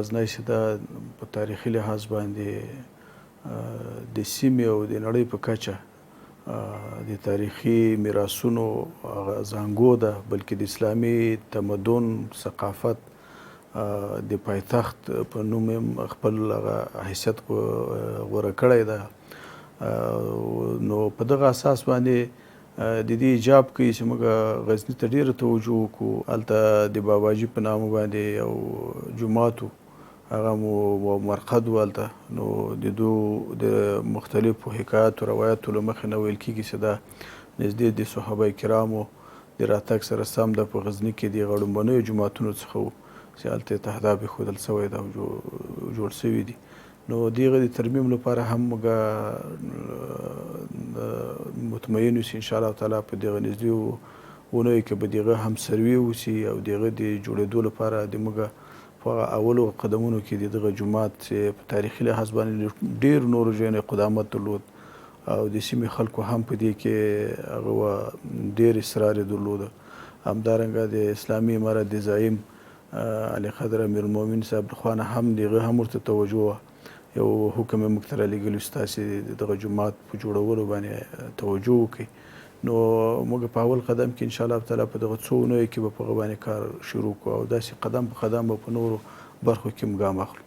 غزنی چې دا په تاریخي لحاظ باندې د سیمې او د نړۍ په کچه د تاریخي میراثونو زانګو ده، بلکې د اسلامي تمدن ثقافت د پایتخت په نوم خپل حیثیت غوره کړی ده. نو په دغه اساس باندې د دې ایجاب کوي چې موږ غزني ته ډېره توجه وکړو. هلته د باباجي په نامه باندې یو جومات و، هغه مو مرقد و هلته. نو د د مختلفو حکایاتو روایاتو له مخې نه ویل کېږي چې دا نږدې د صحابه کرامو د راتګ سره سم ده په غزني کې د هغه لومړنیو جوماتونو څخه و چې هلته یې تهداب ایښودل سوی ده او جوړ سوي دي. نو د هغه د ترمیم لپاره هم موږ مطمئن یو چې انشاءالله تعالی په دغه نږدې اونیو کې به د هغه هم سروې وشي او د هغه د جوړېدو لپاره د موږ په اولو قدمونو کې د دغه جومات چې په تاریخي لحاظ باندې ډېر نورو ځایونو قدامت درلود او د سیمې خلکو هم په دې کې هغه ډېر اصرار یې درلوده. همدارنګه د اسلامي امارت د زعیم علي قدر امیرالمؤمنین صاحب لخوا نه هم د هغه هم ورته توجه وه، یو حکم یې موږ ته رالیږلی چې تاسې د دغه جومات په جوړولو باندې توجه وکړئ. نو موږ په اول قدم کې انشاءالله تعالی په دغه څو اونیو کې به په هغه باندې کار شروع کړو او داسې قدم په قدم به په نورو برخو کې هم ګام اخلو.